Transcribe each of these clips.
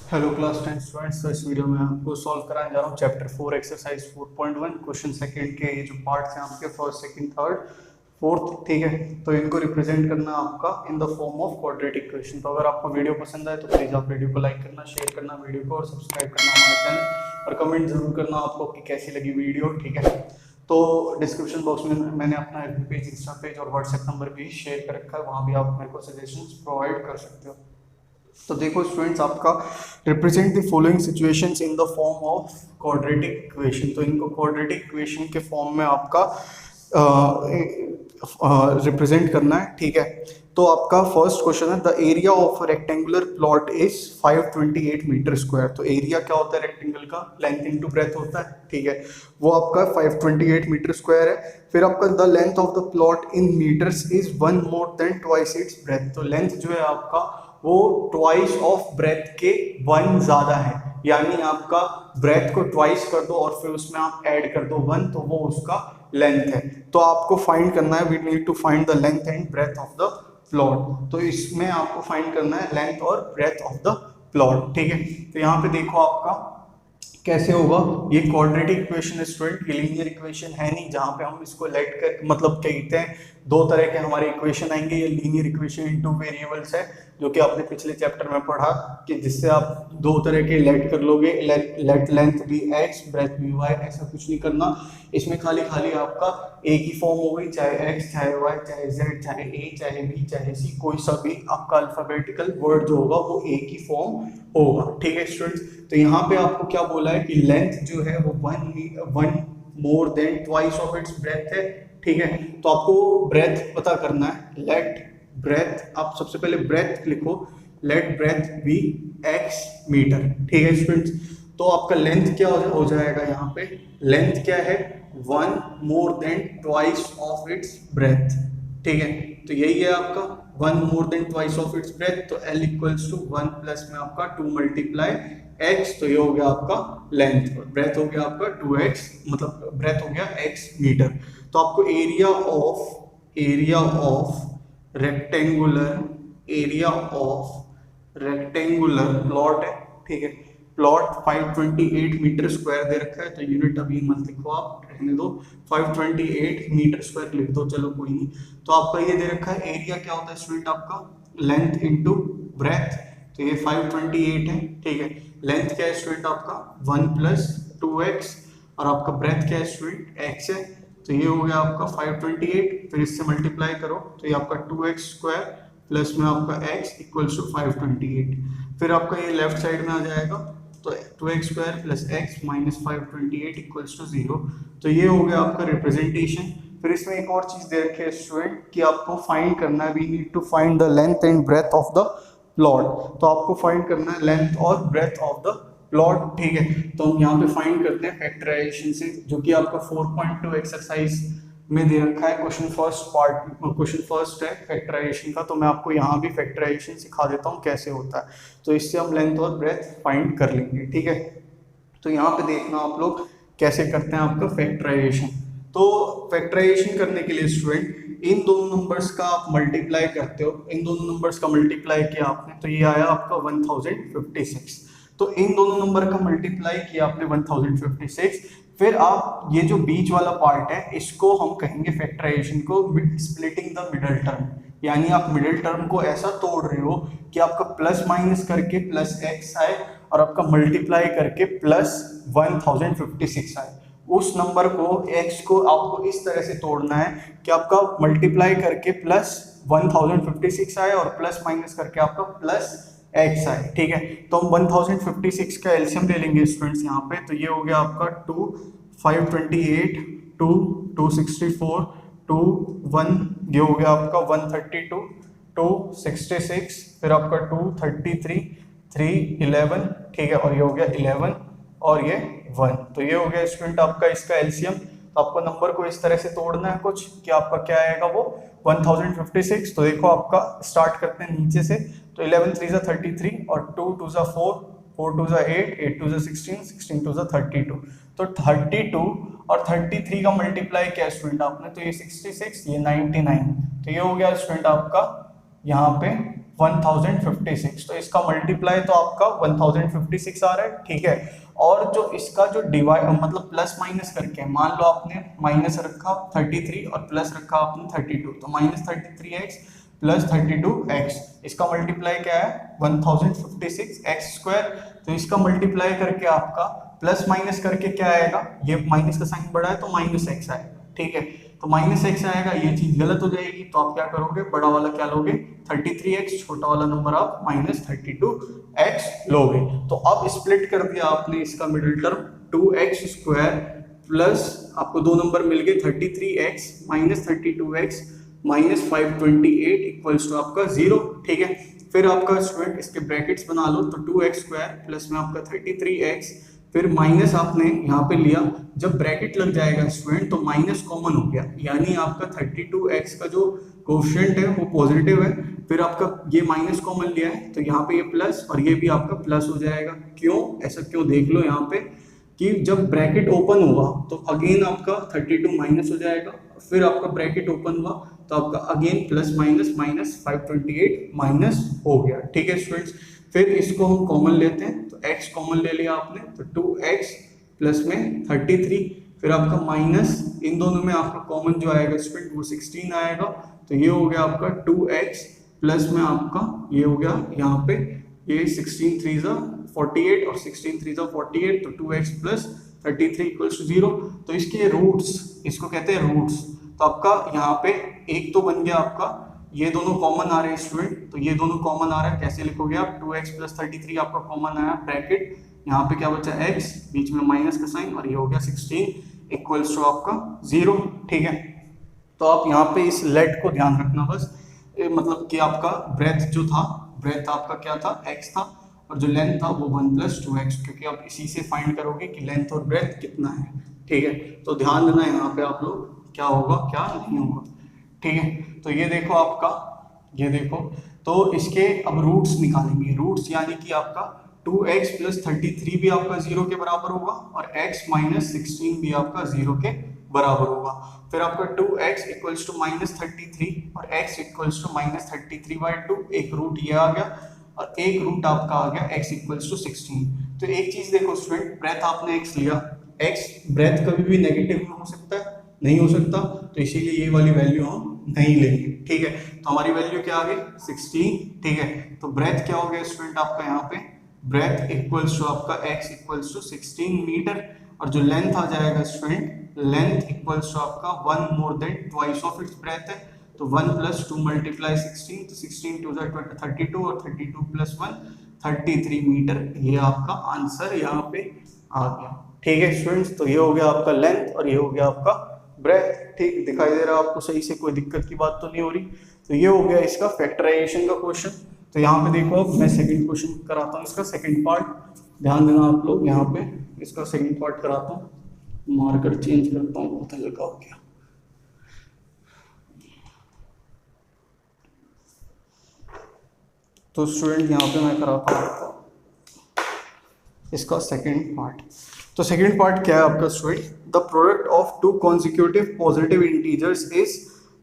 Hello class 10 students. तो इस video में आपको सॉल्व कराने जा रहा हूँ चैप्टर 4 एक्सरसाइज 4.1 क्वेश्चन सेकंड के ये जो पार्ट्स हैं आपके फर्स्ट सेकंड थर्ड फोर्थ, ठीक है। तो इनको रिप्रेजेंट करना आपका in the form of quadratic equation. तो अगर आपको वीडियो पसंद आए तो प्लीज़ आप वीडियो को लाइक करना, शेयर करना वीडियो को और सब्सक्राइब करना हमारे चैनल, और कमेंट जरूर करना आपको कि कैसी लगी वीडियो, ठीक है। तो डिस्क्रिप्शन बॉक्स में मैंने अपना एफबी पेज, इंस्टा पेज और व्हाट्सएप नंबर भी शेयर कर रखा है, वहाँ भी आप मेरे को सजेशंस प्रोवाइड कर सकते हो। तो देखो स्टूडेंट्स, आपका represent the following situations in the form of quadratic equation. तो इनको क्वाड्रेटिक इक्वेशन के फॉर्म में आपका रिप्रेजेंट करना है, ठीक है। तो आपका फर्स्ट क्वेश्चन है the area of rectangular plot is 528 metre square. तो एरिया क्या होता है रेक्टेंगल का? लेंथ इनटू ब्रेथ होता है, ठीक है। वो आपका 528 मीटर स्क्वायर है। फिर आपका the length of the plot in metres is 1 more than twice its breadth. तो लेंथ जो है आपका वो ट्वाइस ऑफ ब्रेथ के 1 ज्यादा है, यानी आपका ब्रेथ को ट्वाइस कर दो और फिर उसमें आप ऐड कर दो 1, तो वो उसका लेंथ है। तो आपको फाइंड करना है, we need to find the length and breadth of the plot. तो इसमें आपको फाइंड करना है लेंथ और ब्रेथ ऑफ द प्लॉट, ठीक है। तो यहाँ पे देखो आपका कैसे होगा। ये क्वाड्रेटिक इक्वेशन है स्टूडेंट, ये लीनियर इक्वेशन है नहीं, जहां पे हम इसको लेट कर मतलब कहते हैं दो तरह के हमारे इक्वेशन आएंगे। ये linear equation in two variables है, जो कि आपने पिछले चैप्टर में पढ़ा कि जिससे आप दो तरह के लेट कर लोगे, लेट लेंथ भी x ब्रेथ भी y। ऐसा कुछ नहीं करना, इसमें खाली खाली आपका एक ही फॉर्म हो गई, चाहे x चाहे y चाहे z चाहे a चाहे b चाहे c, कोई सा भी आपका अल्फाबेटिकल वर्ड जो होगा वो एक ही फॉर्म होगा, ठीक है स्टूडेंट्स। तो यहाँ पे आपको क्या बोला है कि लेंथ जो है वो 1 more than twice of its breath है, ठीक है। तो आपको ब्रेथ पता करना है। लेट ब्रेथ, आप सबसे पहले ब्रेथ लिखो, let breadth be x metre, ठीक है स्टूडेंट्स। तो आपका लेंथ क्या हो जाएगा यहाँ पे? लेंथ क्या है? 1 more than twice of its breath, ठीक है। तो यही है आपका 1 more than twice of its breadth. तो L इक्वल्स टू 1 प्लस में आपका 2 मल्टीप्लाई x, तो ये हो गया आपका लेंथ, और ब्रेथ हो गया आपका 2x, मतलब ब्रेथ हो गया x मीटर। तो आपको एरिया ऑफ रेक्टेंगुलर प्लॉट है, ठीक है। प्लॉट 528 मीटर स्क्वायर दे रखा है, तो यूनिट अभी मत लिखो, आप रहने दो, 528 मीटर स्क्वायर लिख दो, चलो कोई नहीं। तो आपका ये दे रखा है एरिया क्या होता है स्टूडेंट? आपका लेंथ इनटू ब्रेथ। तो ये 528 है, ठीक है। लेंथ क्या है स्टूडेंट? आपका 1 प्लस 2x, और आपका ब्रेथ क्या है स्टूडेंट? x है। तो ये हो गया आपका 528, फिर इससे मल्टीप्लाई करो तो ये आपका 2x स्क्वायर प्लस में आपका x इक्वल्स टू 528। फिर आपका ये लेफ्ट साइड में आ जाएगा, तो 2x square plus x minus 528 equals to 0। तो ये हो गया आपका रिप्रेजेंटेशन। फिर इसमें एक और चीज दे रखी है स्टूडेंट कि आपको फाइंड करना है, we need to find the length and breadth of the plot. तो आपको फाइंड करना है लेंथ और ब्रेथ ऑफ द प्लॉट, ठीक है। तो हम यहाँ पे फाइंड करते हैं फैक्टराइजेशन से, जो कि आपका 4.2 एक्सरसाइज में दे रखा है। क्वेश्चन फर्स्ट है फैक्टराइजेशन का, तो मैं आपको यहाँ भी फैक्टराइजेशन सिखा देता हूँ कैसे होता है। तो इससे हम लेंथ और ब्रेथ फाइंड कर लेंगे, ठीक है। तो यहाँ पे देखना आप लोग कैसे करते हैं आपका फैक्टराइजेशन। तो फैक्टराइजेशन करने के लिए स्टूडेंट इन दोनों नंबर्स का आप मल्टीप्लाई करते हो, इन दोनों नंबर्स का मल्टीप्लाई किया आपने तो ये आया आपका 1056। तो इन दोनों नंबर का मल्टीप्लाई किया आपने 1056। फिर आप ये जो बीच वाला पार्ट है इसको हम कहेंगे फैक्टराइजेशन को स्प्लिटिंग द मिडल टर्म, यानी आप मिडिल टर्म को ऐसा तोड़ रहे हो कि आपका प्लस माइनस करके प्लस x आए और आपका मल्टीप्लाई करके प्लस 1056 आए। उस नंबर को x को आपको इस तरह से तोड़ना है कि आपका मल्टीप्लाई करके प्लस 1056 आए और प्लस माइनस करके आपका प्लस x आए, ठीक है। तो हम 1056 का एलसीएम ले लेंगे स्टूडेंट्स यहाँ पे। तो ये हो गया आपका 2 528 2 264 2 1, ये हो गया आपका 132 266, फिर आपका 233 311, ठीक है, और ये हो गया 11 और ये 1। तो ये हो गया स्टूडेंट आपका इसका एलसीएम। तो आपको नंबर को इस तरह से तोड़ना है कुछ कि आपका क्या आएगा वो 1056। तो देखो आपका स्टार्ट करते हैं नीचे से। तो 11 3 33 और 2 2 4 4 2 8 8 2 16 16 2 32। तो 32 और 33 का मल्टीप्लाई किया स्टूडेंट आपने, तो ये 66 ये 99। तो ये हो गया स्टूडेंट आपका यहाँ पे 1056, तो इसका मल्टीप्लाई तो आपका 1056 आ रहा है, ठीक है। और जो इसका जो डिवाइड मतलब प्लस माइनस करके, मान लो आपने माइनस रखा 33 और प्लस रखा आपने 32, तो -33x प्लस 32x, इसका मल्टीप्लाई क्या है 1056x², तो इसका मल्टीप्लाई करके आपका प्लस माइनस करके क्या आएगा, ये माइनस का साइन बड़ा है तो -x आएगा, ठीक है। तो -x आएगा, ये चीज गलत हो जाएगी, तो आप क्या करोगे, बड़ा वाला क्या लोगे 33x, छोटा वाला नंबर आप -32x लोगे। तो अब स्प्लिट कर दिया आपने इसका मिडिल टर्म 2x² प्लस आपको दो नंबर मिल गए 33x -32x -528 इक्वल्स टू आपका 0, ठीक है। फिर आपका स्टूडेंट इसके ब्रैकेट्स बना लो, तो 2x² प्लस में आपका 33x, फिर माइनस आपने यहाँ पे लिया, जब ब्रैकेट लग जाएगा स्टूडेंट तो माइनस कॉमन हो गया, यानी आपका 32x का जो कोफिशिएंट है वो पॉजिटिव है, फिर आपका ये माइनस कॉमन लिया है तो यहाँ पे ये प्लस और ये भी आपका प्लस हो जाएगा। क्यों ऐसा, क्यों देख लो यहाँ पे कि जब ब्रैकेट ओपन हुआ तो अगेन आपका 32 माइनस हो जाएगा, फिर आपका ब्रैकेट ओपन हुआ तो आपका अगेन प्लस माइनस -528 माइनस हो गया, ठीक है स्टूडेंट्स। फिर इसको हम कॉमन लेते हैं, तो x कॉमन ले लिया आपने, तो 2x प्लस में 33, फिर आपका माइनस इन दोनों में आपका कॉमन जो आएगा स्टूडेंट वो 16 आएगा, तो ये हो गया आपका 2x प्लस में आपका ये हो गया यहाँ पे ये 16 3 48 और 16 3 48, तो 2x प्लस 33 इक्वल्स टू 0। तो इसके रूट्स, इसको कहते हैं रूट्स, तो आपका यहाँ पे एक तो बन गया आपका, ये दोनों कॉमन आ रहे हैं स्टूडेंट, तो ये दोनों कॉमन आ रहा है, कैसे लिखोगे आप 2x प्लस 33 आपका कॉमन आया, ब्रैकेट यहाँ पे क्या बचा x, बीच में माइनस का साइन, और ये हो गया 16 इक्वल्स टू आपका 0, ठीक है। तो आप यहाँ पे इस लेट को ध्यान रखना बस, मतलब कि आपका ब्रेथ जो था, ब्रेथ आपका क्या था x था, और जो लेंथ था वो 1 + 2x, क्योंकि आप इसी से फाइंड करोगे कि लेंथ और ब्रेथ कितना है, ठीक है। तो ध्यान देना यहाँ पे आप लोग, क्या होगा क्या नहीं होगा, ठीक है। तो ये देखो आपका, ये देखो, तो इसके अब रूट्स निकालेंगे, रूट्स यानी कि आपका 2x प्लस 33 भी आपका 0 के बराबर होगा और x माइनस 16 भी आपका 0 के बराबर होगा। फिर आपका 2x इक्वल्स टू -33 और x इक्वल्स टू -33/2, एक रूट ये आ गया और एक रूट आपका आ गया x इक्वल्स टू 16। तो एक चीज देखो स्टूडेंट, ब्रेथ आपने x लिया, x ब्रेथ कभी भी नेगेटिव में हो सकता है, नहीं हो सकता, तो इसीलिए ये वाली वैल्यू हम नहीं लेंगे, ठीक है। तो हमारी वैल्यू क्या आ गई 16, ठीक है। तो ब्रेथ क्या हो गया स्टूडेंट आपका, यहाँ पे ब्रेथ इक्वल्स टू आपका x इक्वल्स टू 16 मीटर, और जो लेंथ आ जाएगा स्टूडेंट, लेंथ इक्वल्स टू आपका 1 more than twice of its breath है, तो 1 + 2 × 16, तो 16 2 32 और 32 + 1 33 मीटर, ये आपका आंसर यहाँ पे आ गया, ठीक है स्टूडेंट्स। तो ये हो गया आपका लेंथ और ये हो गया आपका ब्रेथ, ठीक दिखाई दे रहा है आपको सही से, कोई दिक्कत की बात तो नहीं हो रही। तो ये हो गया इसका फैक्टराइजेशन का क्वेश्चन। तो यहाँ पे देखो, अब मैं सेकंड क्वेश्चन कराता हूँ, इसका सेकंड पार्ट, ध्यान देना आप लोग, यहाँ पे इसका सेकंड पार्ट कराता हूँ, मार्कर चेंज करता हूँ, बहुत हल्का हो गया। तो स्टूडेंट यहाँ पे मैं कराता हूँ इसका सेकंड पार्ट। तो सेकंड पार्ट क्या है आपका student, the product of two consecutive positive integers is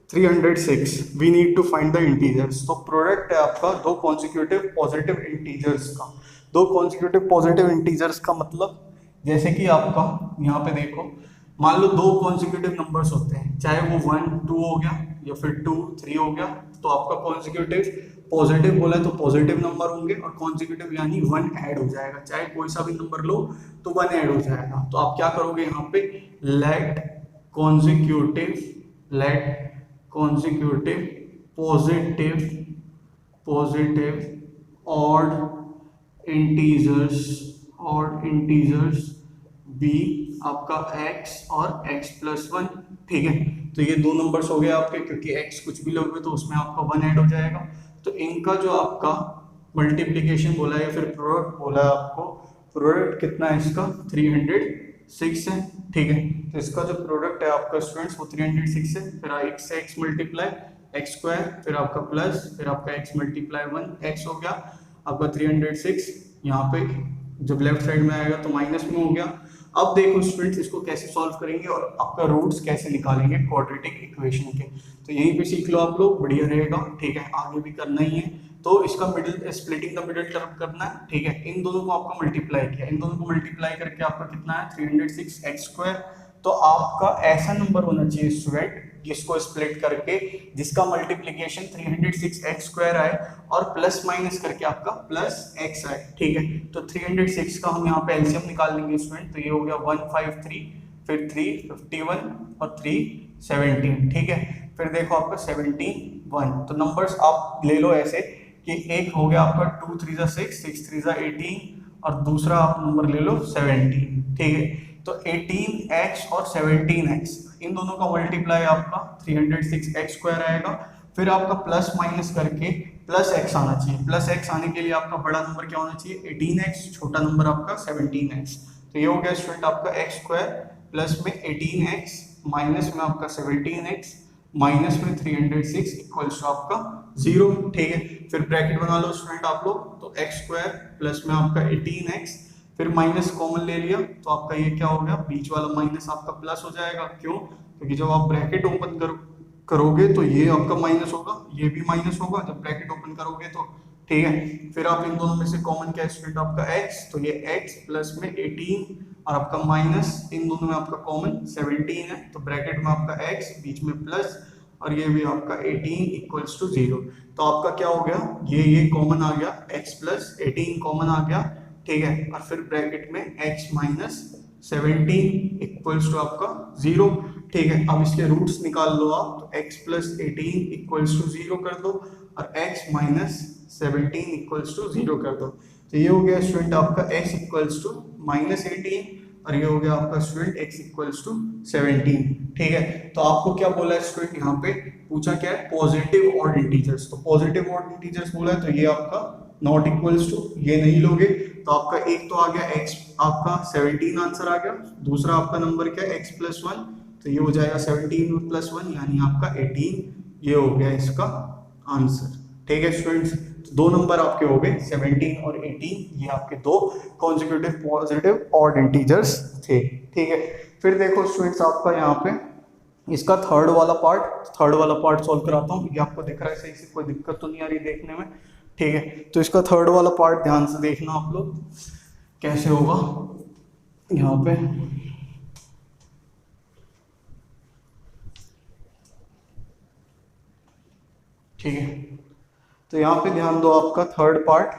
306, we need to find the integers. तो प्रोडक्ट है आपका दो कॉन्जिक्यूटिव पॉजिटिव इंटीजर्स का। दो कॉन्जिक्यूटिव पॉजिटिव इंटीजर्स का मतलब, जैसे कि आपका यहाँ पे देखो, मान लो दो कॉन्जिक्यूटिव नंबर्स होते हैं, चाहे वो 1 2 हो गया या फिर 2 3 हो गया, तो आपका कॉन्जिक्यूटिव पॉजिटिव बोला है तो पॉजिटिव नंबर होंगे, और कॉन्जिक्यूटिव यानी 1 ऐड हो जाएगा, चाहे कोई सा भी नंबर लो तो 1 ऐड हो जाएगा। तो आप क्या करोगे यहाँ पे, let consecutive positive odd integers be आपका x और x + 1, ठीक है। तो ये दो नंबर्स हो गए आपके, क्योंकि x कुछ भी लोगे तो उसमें आपका 1 ऐड हो जाएगा। तो इनका जो आपका मल्टीप्लिकेशन बोला है या फिर प्रोडक्ट बोला है आपको, प्रोडक्ट कितना है इसका 306 है, ठीक है। तो इसका जो प्रोडक्ट है आपका स्टूडेंट्स वो 306 है, फिर x से x मल्टीप्लाई x², फिर आपका प्लस, फिर आपका x मल्टीप्लाई 1 x हो गया आपका 306, यहाँ पे जब लेफ्ट साइड में आएगा तो माइनस में हो गया। अब देखो स्टूडेंट्स, इसको कैसे सॉल्व करेंगे और आपका रूट्स कैसे निकालेंगे क्वाड्रेटिक इक्वेशन के, तो यहीं पे सीख लो आप लोग, बढ़िया रहेगा, ठीक है। आगे भी करना ही है, तो इसका middle splitting the middle term करना है, ठीक है। इन दोनों को आपका मल्टीप्लाई किया, इन दोनों को मल्टीप्लाई करके आपका कितना है 306x²। तो आपका ऐसा नंबर होना चाहिए स्टूडेंट जिसको स्प्लिट करके जिसका मल्टीप्लिकेशन 306x² आए और प्लस माइनस करके आपका प्लस x आए, ठीक है। तो 306 का हम यहाँ पे एलसीएम निकाल लेंगे स्टूडेंट, तो ये हो गया 153, फिर 351 और 317, ठीक है। फिर देखो आपका 17 तो नंबर्स आप ले लो ऐसे कि एक हो गया आपका 2 3 जा 6, 6 3 जा 18 और दूसरा आप नंबर ले लो 17, ठीक है। तो 18x और 17x इन दोनों का मल्टीप्लाई आपका 306x² आएगा। फिर आपका प्लस माइनस करके प्लस x आना चाहिए, प्लस x आने के लिए आपका बड़ा नंबर क्या होना चाहिए 18x, छोटा नंबर आपका 17x। तो ये हो गया स्टूडेंट आपका x² प्लस में 18x माइनस में आपका 17x माइनस में 306 इक्वल्स टू आपका 0, ठीक है। फिर ब्रैकेट बना लो स्टूडेंट आप लोग, तो x² प्लस में आपका 18x, फिर माइनस कॉमन ले लिया तो आपका ये क्या हो गया बीच वाला माइनस आपका प्लस हो जाएगा, क्यों? क्योंकि जब आप ब्रैकेट ओपन करोगे तो ये आपका माइनस होगा, ये भी माइनस होगा जब ब्रैकेट ओपन करोगे तो, ठीक है। फिर आप इन दोनों में से कॉमन क्या है स्टूडेंट आपका x, तो ये x प्लस में 18 और आपका माइनस इन दोनों में आपका कॉमन 17 है, तो ब्रैकेट में आपका x बीच में प्लस और ये भी आपका 18 इक्वल्स टू 0। तो आपका क्या हो गया ये कॉमन आ गया, x प्लस 18 कॉमन आ गया, ठीक है। और फिर ब्रैकेट में x माइनस 17 इक्वल्स टू आपका 0, ठीक है। अब इसके रूट्स निकाल लो आप, तो x प्लस 18 इक्वल्स टू 0 कर दो और x माइनस 17 इक्वल्स टू 0 कर दो। तो ये हो गया स्टूडेंट आपका x इक्वल्स टू माइनस 18 और ये हो गया आपका स्टूडेंट x इक्वल्स टू 17, ठीक है। तो आपको क्या बोला है स्टूडेंट, यहाँ पे पूछा क्या है पॉजिटिव ऑड इंटीजर्स, तो पॉजिटिव ऑड इंटीजर्स बोला है, तो ये आपका नॉट इक्वल्स टू, ये नहीं लोगे तो आपका एक तो आ गया x आपका 17 आंसर आ गया, दूसरा आपका नंबर क्या है x प्लस 1, तो ये हो जाएगा 17 प्लस 1 यानी आपका 18, ये हो गया इसका आंसर, ठीक है स्टूडेंट्स। तो दो नंबर आपके हो गए 17 और 18, ये आपके दो कॉन्जिक्यूटिव पॉजिटिव ऑड इंटीजर्स थे, ठीक है। फिर देखो स्टूडेंट्स आपका यहाँ पे इसका थर्ड वाला पार्ट सॉल्व कराता हूँ, ये आपको दिख रहा है सही से, कोई दिक्कत तो नहीं आ रही देखने में, ठीक है। तो इसका थर्ड वाला पार्ट ध्यान से देखना आप लोग कैसे होगा यहाँ पे, ठीक है। तो यहाँ पे ध्यान दो, आपका थर्ड पार्ट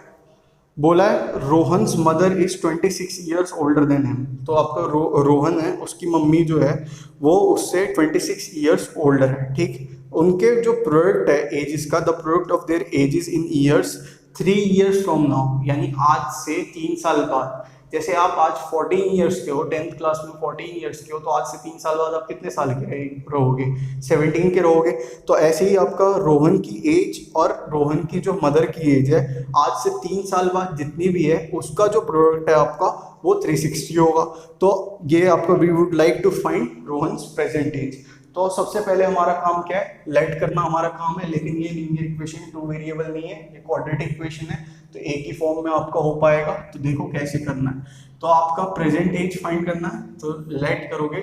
बोला है Rohan's mother is 26 years older than him, तो आपका रोहन है उसकी मम्मी जो है वो उससे 26 ईयर्स ओल्डर है, ठीक। उनके जो प्रोडक्ट है एजेस का, the product of their edges in years 3 years from now, यानी आज से 3 साल बाद। जैसे आप आज 14 ईयर्स के हो, 10th क्लास में 14 ईयर्स के हो, तो आज से 3 साल बाद आप कितने साल के रहोगे 17 के रहोगे। तो ऐसे ही आपका रोहन की एज और रोहन की जो मदर की एज है आज से 3 साल बाद जितनी भी है उसका जो प्रोडक्ट है आपका वो 360 होगा। तो ये आपका we would like to find Rohan's present age. तो सबसे पहले हमारा काम क्या है, लेट करना हमारा काम है, लेकिन ये लीनियर इक्वेशन 2 वेरिएबल नहीं है, ये क्वाड्रेटिक इक्वेशन है, तो एक ही फॉर्म में आपका हो पाएगा। तो देखो कैसे करना है, तो आपका प्रेजेंट एज फाइंड करना है, तो लेट करोगे,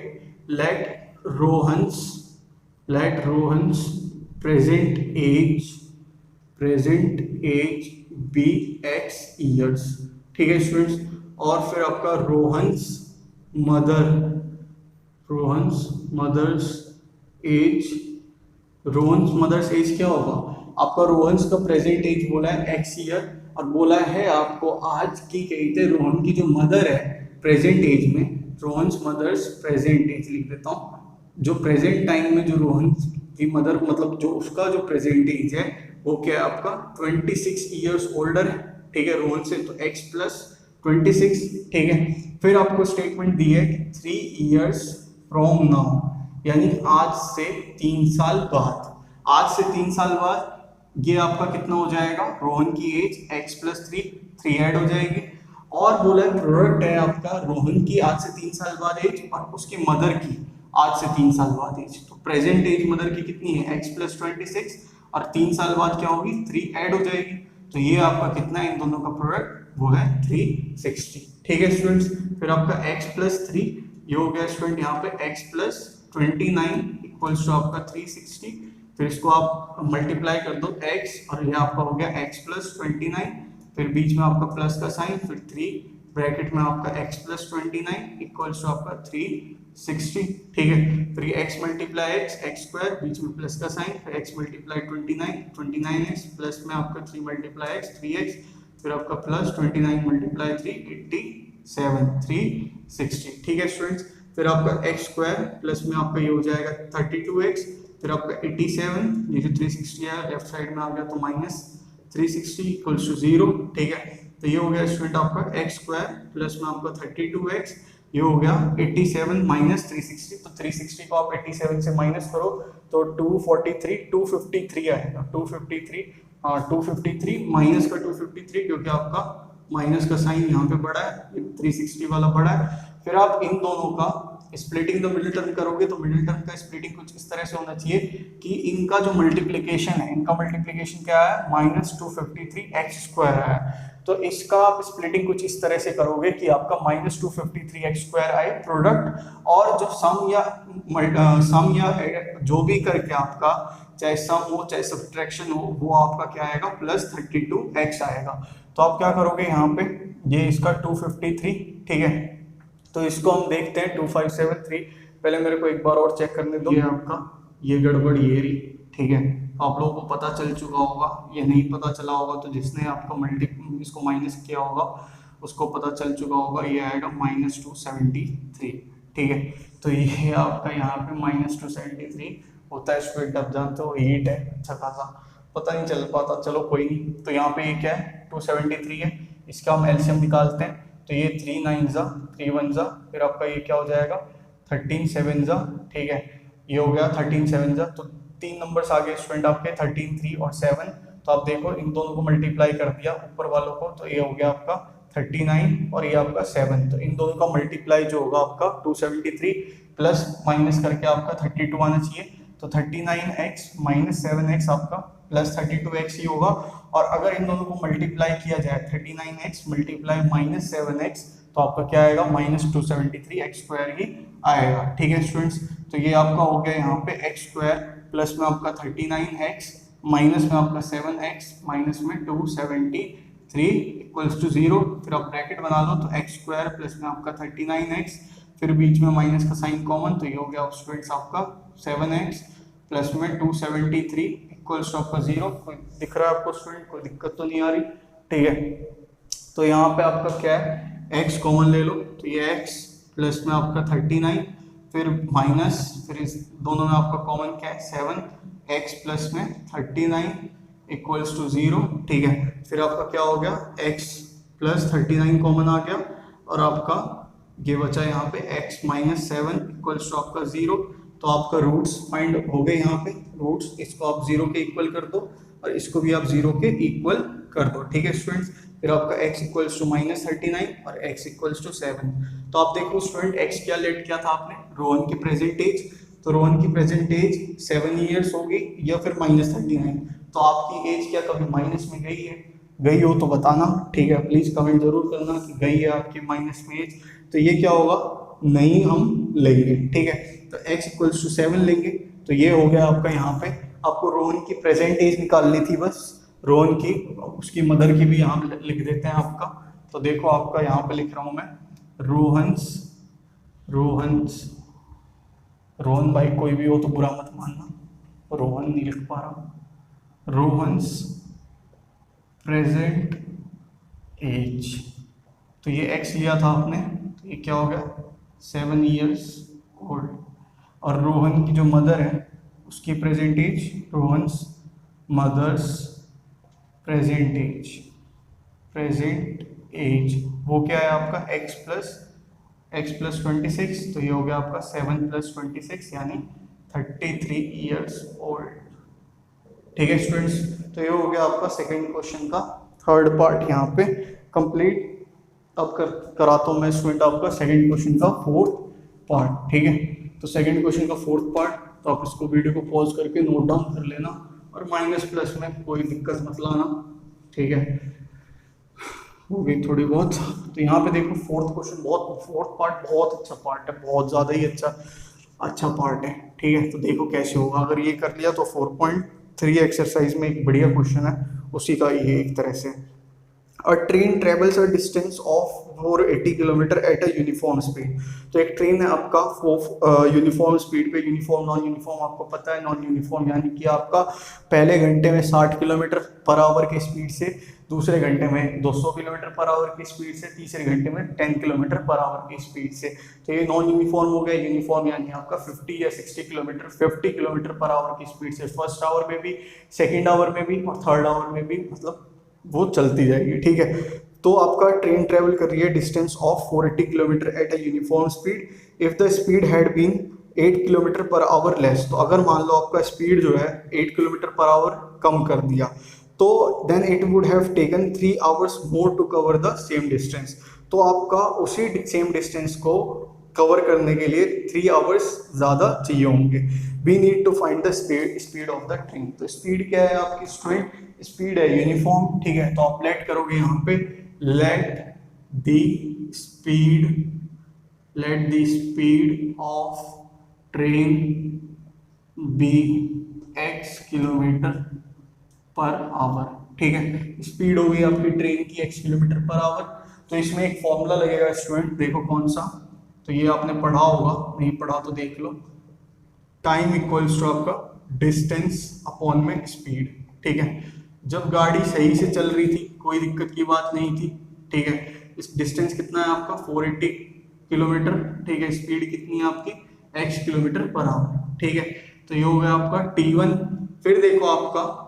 let Rohan's present age be x years, ठीक है स्टूडेंट्स। और फिर आपका रोहन्स मदर्स एज क्या होगा, आपका रोहन्स का प्रेजेंट एज बोला है x ईयर और बोला है आपको आज की कहते रोहन की जो मदर है प्रेजेंट एज में, रोहन्स मदर्स प्रेजेंट एज लिख देता हूँ, जो प्रेजेंट टाइम में जो रोहन की मदर मतलब जो उसका जो प्रेजेंट एज है वो क्या है आपका 26 ईयर्स ओल्डर है, ठीक है, रोहन से, तो x प्लस 26, ठीक है। फिर आपको स्टेटमेंट दी है 3 ईयर्स फ्रॉम नाउ, यानी आज से 3 साल बाद, आज से 3 साल बाद ये आपका कितना हो जाएगा, रोहन की एज x प्लस 3 ऐड हो जाएगी। और बोला है प्रोडक्ट है आपका रोहन की आज से 3 साल बाद एज और उसके मदर की आज से 3 साल बाद एज, तो प्रेजेंट एज मदर की कितनी है x प्लस 26 और 3 साल बाद क्या होगी 3 ऐड हो जाएगी, तो ये आपका कितना है इन दोनों का प्रोडक्ट वो है 360, ठीक है स्टूडेंट्स। फिर आपका x प्लस 3 ये हो गया स्टूडेंट यहाँ पे x प्लस 29 इक्वल्स टू आपका 360, फिर इसको आप मल्टीप्लाई कर दो x, और ये आपका हो गया x प्लस 29, फिर बीच में आपका प्लस का साइन, फिर 3 ब्रैकेट में आपका x प्लस 29 इक्वल्स टू आपका 360, ठीक है। फिर ये x मल्टीप्लाई x स्क्वायर, बीच में प्लस का साइन, फिर x मल्टीप्लाई 29x प्लस में आपका 3 मल्टीप्लाई x 3x, फिर आपका प्लस 29 मल्टीप्लाई 3 87 360, ठीक है स्टूडेंट्स। फिर आपका x स्क्वायर प्लस में आपका ये हो जाएगा 32x, फिर आपका 87, ये जो 360 है लेफ्ट साइड में आ गया तो माइनस 360 इक्वल्स टू 0, ठीक है। तो ये हो गया स्टूडेंट आपका x स्क्वायर प्लस में आपका 32x, ये हो गया 87 माइनस 360, तो 360 को आप 87 से माइनस करो तो 253 आएगा, 253, हाँ 253 माइनस का 253, क्योंकि आपका माइनस का साइन यहाँ पे बड़ा है, 360 वाला बड़ा है। फिर आप इन दोनों का स्प्लिटिंग द मिडिल टर्म करोगे तो मिडिल टर्म का स्प्लिटिंग कुछ इस तरह से होना चाहिए कि इनका जो मल्टीप्लिकेशन है, इनका मल्टीप्लिकेशन क्या है, माइनस 253x स्क्वायर है, तो इसका आप स्प्लिटिंग कुछ इस तरह से करोगे कि आपका माइनस 253x स्क्वायर आए प्रोडक्ट, और जो सम या जो भी करके आपका चाहे सम हो चाहे सब्ट्रैक्शन हो, वो आपका क्या आएगा, प्लस 32x आएगा। तो आप क्या करोगे यहाँ पे, ये इसका 253, ठीक है, तो इसको हम देखते हैं 2573, पहले मेरे को एक बार और चेक करने दो। ये आपका ये गड़बड़ ये रही, ठीक है, आप लोगों को पता चल चुका होगा, ये नहीं पता चला होगा तो जिसने आपका इसको माइनस किया होगा उसको पता चल चुका होगा, ये आएगा माइनस 273, ठीक है। तो ये आपका यहाँ पे माइनस 273 होता है स्टूडेंट, आप जानते हो हीट है अच्छा खासा, पता नहीं चल पाता, चलो कोई नहीं। तो यहाँ पे ये क्या है, 273 है, इसका हम एलसीएम निकालते हैं, तो ये 3 9 जा 3 1 जा, फिर आपका ये क्या हो जाएगा 13 7 जा, ठीक है, ये हो गया 13 7 जा, तो 3 नंबर्स आ गए स्टूडेंट आपके 13 3 और 7, तो आप देखो इन दोनों को मल्टीप्लाई कर दिया ऊपर वालों को, तो ये हो गया आपका 39 और ये आपका 7, तो इन दोनों का मल्टीप्लाई जो होगा आपका 273 प्लस माइनस करके आपका 32 आना चाहिए, तो 39x माइनस 7x आपका प्लस 32x ही होगा, और अगर इन दोनों को मल्टीप्लाई किया जाए 39x मल्टीप्लाई माइनस 7x, तो आपका क्या आएगा, माइनस 273x स्क्वायर ही आएगा, ठीक है स्टूडेंट्स। तो ये आपका हो गया यहाँ पे x स्क्वायर प्लस में आपका 39x माइनस में आपका 7x माइनस में 273 इक्वल्स टू 0, फिर आप ब्रैकेट बना लो, तो x स्क्वायर प्लस में आपका 39x, फिर बीच में माइनस का साइन कॉमन, तो ये हो गया स्टूडेंट्स आपका 7x प्लस में 273 इक्वल्स टू आपका 0, कोई दिख रहा है आपको स्टूडेंट, कोई दिक्कत तो नहीं आ रही, ठीक है। तो यहाँ पे आपका क्या है, x कॉमन ले लो, तो ये x प्लस में आपका 39, फिर माइनस, फिर इस दोनों में आपका कॉमन क्या है 7x प्लस में 39 इक्वल्स टू 0, ठीक है। फिर आपका क्या हो गया, x प्लस 39 कॉमन आ गया, और आपका ये बचा यहाँ पे x माइनस 7 इक्वल्स टू आपका 0, तो आपका रूट्स फाइंड हो गए यहाँ पे, रूट्स इसको आप 0 के इक्वल कर दो और इसको भी आप 0 के इक्वल कर दो, ठीक है स्टूडेंट्स। फिर आपका x इक्वल्स टू माइनस 39 और x इक्वल्स टू 7, तो आप देखो स्टूडेंट x क्या लेट किया था आपने, रोहन की प्रेजेंट एज, तो रोहन की प्रेजेंट एज 7 ईयर्स होगी या फिर माइनस 39, तो आपकी एज क्या कभी माइनस में गई है, गई हो तो बताना, ठीक है, प्लीज कमेंट जरूर करना कि गई है आपकी माइनस में एज, तो ये क्या होगा, नहीं हम लेंगे, ठीक है। तो x इक्वल्स टू 7 लेंगे, तो ये हो गया आपका, यहाँ पे आपको रोहन की प्रेजेंट एज निकालनी थी, बस रोहन की, उसकी मदर की भी यहाँ लिख देते हैं आपका, तो देखो आपका यहाँ पे लिख रहा हूँ मैं, रोहन भाई कोई भी हो तो बुरा मत मानना, रोहन नहीं लिख पा रहा हूँ, रोहन्स प्रेजेंट एज, तो ये x लिया था आपने, तो ये क्या हो गया 7 ईयर्स ओल्ड, और रोहन की जो मदर है उसकी present age, Rohan's mother's present age वो क्या है आपका x प्लस 26, तो ये हो गया आपका 7 प्लस 26 यानी 33 ईयर्स ओल्ड, ठीक है स्टूडेंट्स। तो ये हो गया आपका सेकंड क्वेश्चन का थर्ड पार्ट यहाँ पे कंप्लीट। अब कराता हूँ मैं स्टूडेंट आपका सेकंड क्वेश्चन का फोर्थ पार्ट, ठीक है। तो सेकंड क्वेश्चन का फोर्थ पार्ट, तो आप इसको वीडियो को पॉज करके नोट डाउन कर लेना, और माइनस प्लस में कोई दिक्कत मत लाना, ठीक है, हो गई थोड़ी बहुत। तो यहाँ पे देखो फोर्थ क्वेश्चन, फोर्थ पार्ट बहुत अच्छा पार्ट है, बहुत ज़्यादा ही अच्छा। अच्छा पार्ट है। ठीक है, तो देखो कैसे होगा। अगर ये कर लिया तो 4.3 एक्सरसाइज में एक बढ़िया क्वेश्चन है उसी का ये एक तरह से। अ train travels a distance of 480 kilometre at a uniform speed. तो एक ट्रेन है आपका यूनिफॉर्म स्पीड पे, यूनिफॉर्म नॉन यूनिफॉर्म आपको पता है। नॉन यूनिफॉर्म यानी कि आपका पहले घंटे में 60 किलोमीटर पर आवर की स्पीड से, दूसरे घंटे में 200 किलोमीटर पर आवर की स्पीड से, तीसरे घंटे में 10 किलोमीटर पर आवर की स्पीड से। तो ये नॉन यूनिफॉर्म हो गया। यूनिफॉर्म यानी आपका 50 या 60 किलोमीटर 50 किलोमीटर पर आवर की स्पीड से फर्स्ट आवर में भी, सेकेंड आवर में भी और थर्ड आवर में भी, मतलब वो चलती जाएगी। ठीक है, तो आपका ट्रेन ट्रेवल कर रही है distance of 480 kilometre at a uniform speed if the speed had been 8 kilometre per hour less. तो अगर मान लो आपका स्पीड जो है 8 किलोमीटर पर आवर कम कर दिया, तो then it would have taken 3 hours more to cover the same distance. तो आपका उसी सेम डिस्टेंस को कवर करने के लिए 3 आवर्स ज़्यादा चाहिए होंगे। We need to find the speed of the train. तो स्पीड क्या है आपकी स्टूडेंट? स्पीड है यूनिफॉर्म। ठीक है, तो आप लेट करोगे यहाँ पे, let the speed of train be x kilometre per hour. ठीक है, स्पीड हो गई आपकी ट्रेन की x किलोमीटर पर आवर। तो इसमें एक फॉर्मूला लगेगा स्टूडेंट, देखो कौन सा। तो ये आपने पढ़ा होगा, नहीं पढ़ा तो देख लो। टाइम इक्वल्स टू आपका डिस्टेंस अपॉन में स्पीड। ठीक है, जब गाड़ी सही से चल रही थी, कोई दिक्कत की बात नहीं थी। ठीक है, इस डिस्टेंस कितना है आपका 480 किलोमीटर। ठीक है, स्पीड कितनी है आपकी x किलोमीटर पर आवर। ठीक है, तो ये हो गया आपका T1। फिर देखो आपका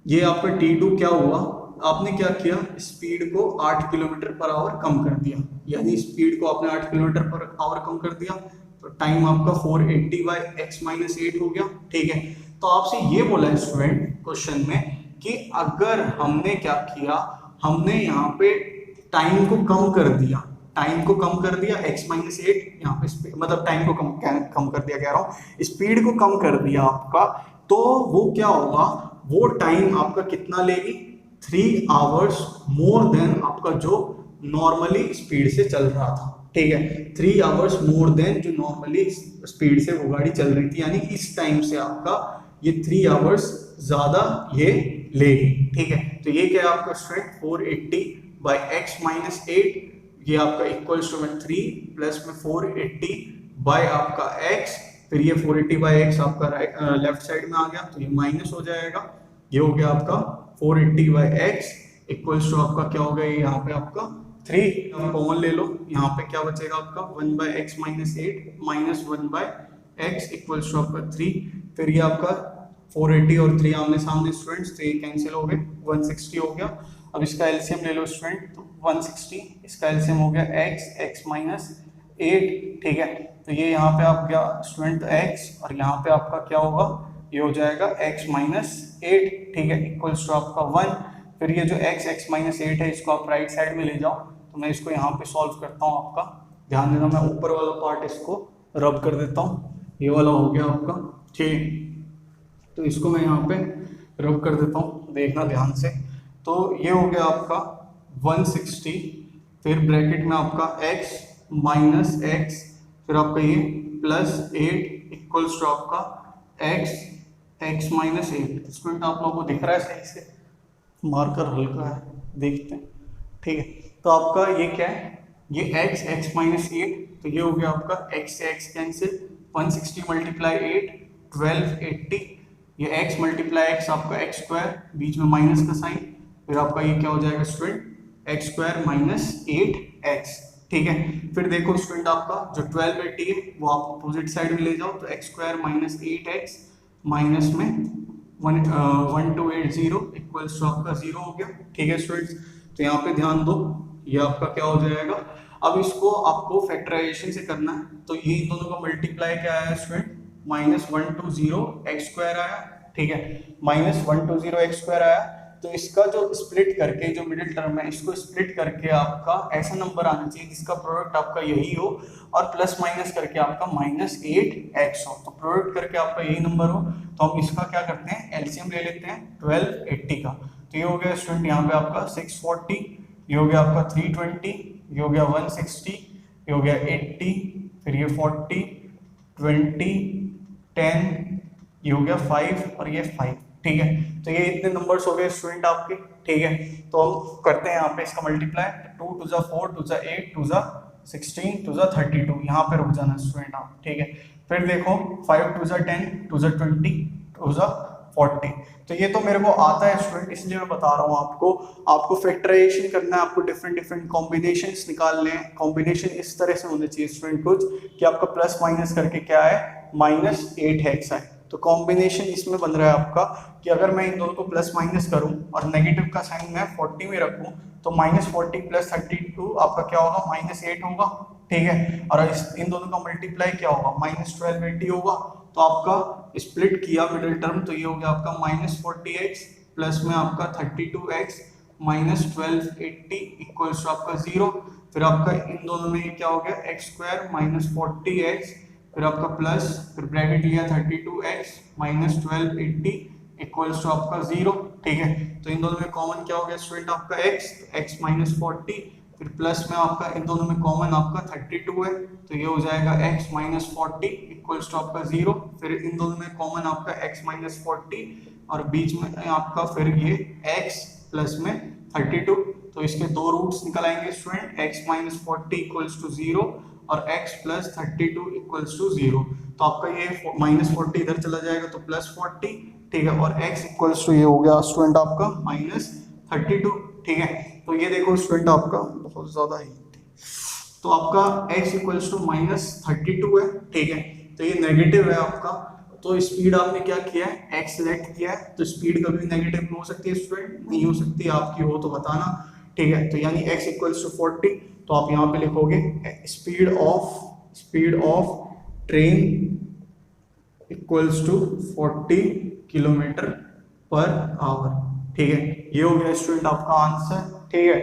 ये आपका T2 क्या हुआ, आपने क्या किया, स्पीड को 8 किलोमीटर पर आवर कम कर दिया। यानी स्पीड को आपने 8 किलोमीटर पर आवर कम कर दिया, तो टाइम आपका 480 बाई x माइनस 8 हो गया। ठीक है, तो आपसे ये बोला है स्टूडेंट क्वेश्चन में कि अगर हमने क्या किया, हमने यहाँ पे टाइम को कम कर दिया, टाइम को कम कर दिया x माइनस 8, यहाँ पे मतलब टाइम को कम कर दिया, कह रहा हूँ स्पीड को कम कर दिया आपका, तो वो क्या होगा, वो टाइम आपका कितना लेगी, 3 आवर्स मोर देन आपका जो नॉर्मली स्पीड से चल रहा था। ठीक है, 3 आवर्स मोर देन जो नॉर्मली स्पीड से वो गाड़ी चल रही थी, यानी इस टाइम से आपका ये 3 आवर्स ज्यादा ये लेगी। ठीक है, तो ये क्या है आपका स्ट्रेट 480 बाई x माइनस 8, ये आपका इक्वल्स टू में 3 प्लस में 480 बाय आपका x, फिर ये 480 बाई x आपका लेफ्ट साइड में आ गया, तो ये माइनस हो जाएगा। ये हो गया आपका 480 बाई x इक्वल्स टू आपका क्या हो गया, यहाँ पे आपका 3 कॉमन ले लो, यहाँ पे क्या बचेगा आपका 1 by x minus 8 minus 1 by x equals to आपका 3। फिर ये आपका 480 और 3 आमने सामने स्टूडेंट्स, तो ये कैंसिल हो गए, 160 हो गया। अब इसका एलसीएम ले लो स्टूडेंट, तो 160, इसका एलसीएम हो गया x माइनस 8। ठीक है, तो ये यहाँ पे आप क्या स्टूडेंट x, और यहाँ पे आपका क्या होगा, ये हो जाएगा x माइनस 8। ठीक है, इक्वल्स टू आपका 1। फिर ये जो x माइनस 8 है, इसको आप राइट साइड में ले जाओ, तो मैं इसको यहाँ पे सॉल्व करता हूँ। आपका ध्यान देना, मैं ऊपर वाला पार्ट इसको रब कर देता हूँ, ये वाला हो गया आपका। ठीक, तो इसको मैं यहाँ पे रब कर देता हूँ, देखना ध्यान से। तो ये हो गया आपका 160, फिर ब्रैकेट में आपका x माइनस x, फिर आपका ये प्लस 8 इक्वल्स टू आपका x माइनस 8। स्टूडेंट आप लोगों को दिख रहा है सही से, मार्कर हल्का है, देखते हैं। ठीक है, तो आपका ये क्या है, ये x माइनस 8, तो ये हो गया आपका x से x कैंसिल, 160 मल्टीप्लाई 8 1280, ये x मल्टीप्लाई x आपका x स्क्वायर, बीच में माइनस का साइन, फिर आपका ये क्या हो जाएगा student x square minus 8x। ठीक है, फिर देखो स्टूडेंट आपका जो 1280 है वो आप अपोजिट साइड में ले जाओ, तो x square minus 8x minus में 1280 इक्वल्स टू आपका 0 हो गया। ठीक है स्टूडेंट्स, तो यहाँ पे ध्यान दो, ये आपका क्या हो जाएगा। अब इसको आपको फैक्टराइजेशन से करना है, तो ये इन दोनों का मल्टीप्लाई क्या आया स्टूडेंट, माइनस 120 एक्स स्क्वायर आया। ठीक है, माइनस 120 एक्स स्क्वायर आया, तो इसका जो स्प्लिट करके जो मिडिल टर्म है, इसको स्प्लिट करके आपका ऐसा नंबर आना चाहिए जिसका प्रोडक्ट आपका यही हो, और प्लस माइनस करके आपका माइनस 8x हो, तो प्रोडक्ट करके आपका यही नंबर हो। तो हम इसका क्या करते हैं, एलसीएम ले लेते हैं 1280 का। तो ये हो गया स्टूडेंट यहाँ पे आपका 640, ये हो गया आपका 320, ये हो गया 160, ये हो गया 80, फिर ये 40, 20, 10, ये हो गया 5 और ये 5, ठीक है। तो ये इतने नंबर्स हो गए स्टूडेंट आपके, ठीक है। तो हम करते हैं यहाँ पे इसका मल्टीप्लाई, 2 टू ज़ा 4 टू ज़ा 8 टू ज़ा 16 टू ज़ा 32, यहाँ पे रुक जाना स्टूडेंट आप, ठीक है। फिर देखो 5 टू ज़ा 10 टू ज़ा 20 टू ज़ा 40। तो ये तो मेरे को आता है स्टूडेंट, इसलिए मैं बता रहा हूँ आपको फैक्टराइजेशन करना है, आपको डिफरेंट डिफरेंट कॉम्बिनेशंस निकालने हैं। कॉम्बिनेशन इस तरह से होने चाहिए स्टूडेंट कुछ कि आपका प्लस माइनस करके क्या है, -8x है। तो कॉम्बिनेशन इसमें बन रहा है आपका कि अगर मैं इन दोनों को प्लस माइनस करूं और नेगेटिव का साइन मैं 40 में रखूं तो -40 + 32 आपका क्या होगा, -8 होगा, ठीक है। और इन दोनों का मल्टीप्लाई क्या होगा, -1280 होगा। तो आपका स्प्लिट किया मिडिल टर्म, तो ये हो गया आपका -40x प्लस में आपका 32x -1280 इक्वल्स टू आपका 0। फिर आपका इन दोनों में क्या हो गया, x² - 40x, फिर आपका प्लस, फिर ब्रैकेट लिया 32x -1280 इक्वल्स टू आपका 0, ठीक है। तो इन दोनों में कॉमन क्या हो गया स्टूडेंट आपका x -40, फिर प्लस में आपका इन दोनों में कॉमन आपका 32 है, तो ये हो जाएगा x -40 इक्वल्स टू आपका 0। फिर इन दोनों में कॉमन आपका x -40 और बीच में आपका फिर ये x प्लस में 32, तो इसके दो रूट्स निकल आएंगे स्टूडेंट, x -40 इक्वल्स टू 0 और x + 32 इक्वल्स टू 0। तो आपका ये -40 इधर चला जाएगा तो +40, ठीक है। और x इक्वल्स टू ये हो गया स्टूडेंट आपका -32, ठीक है। तो ये देखो स्टूडेंट आपका बहुत ज्यादा है, तो आपका x इक्वल्स टू -32 है, ठीक है। तो ये नेगेटिव है आपका, तो स्पीड आपने क्या किया है, x सिलेक्ट किया है, तो स्पीड कभी नेगेटिव हो सकती है स्टूडेंट, नहीं हो सकती, आपकी हो तो बताना, ठीक है। तो यानी x इक्वल्स टू 40, तो आप यहाँ पे लिखोगे speed of train equals to 40 km/h, ठीक है। ये हो गया स्टूडेंट आपका आंसर, ठीक है।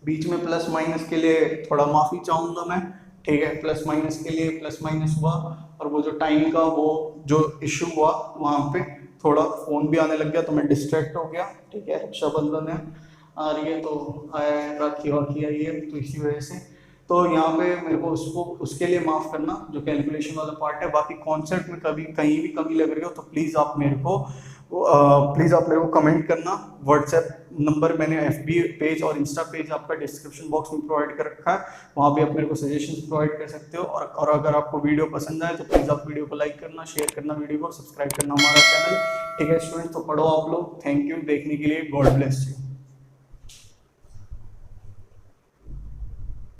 बीच में प्लस माइनस के लिए थोड़ा माफी चाहूंगा मैं, ठीक है। प्लस माइनस के लिए प्लस माइनस हुआ, और वो जो टाइम का वो जो इश्यू हुआ वहाँ पे थोड़ा फोन भी आने लग गया तो मैं डिस्ट्रैक्ट हो गया, ठीक है। रक्षाबंधन है आ रही है तो राखी वाखी आई है, तो इसी वजह से तो यहाँ पे मेरे को उसके लिए माफ करना, जो कैलकुलेशन वाला पार्ट है। बाकी कॉन्सेप्ट में कभी कहीं भी कमी लग रही हो तो प्लीज़ आप मेरे को कमेंट करना। व्हाट्सएप नंबर मैंने FB पेज और इंस्टा पेज आपका डिस्क्रिप्शन बॉक्स में प्रोवाइड कर रखा है, वहाँ पे आप मेरे को सजेशंस प्रोवाइड कर सकते हो। और अगर आपको वीडियो पसंद आए तो प्लीज़ आप वीडियो को लाइक करना, शेयर करना वीडियो को, सब्सक्राइब करना हमारा चैनल, ठीक है स्टूडेंट। तो पढ़ो आप लोग, थैंक यू देखने के लिए, गॉड ब्लेस यू।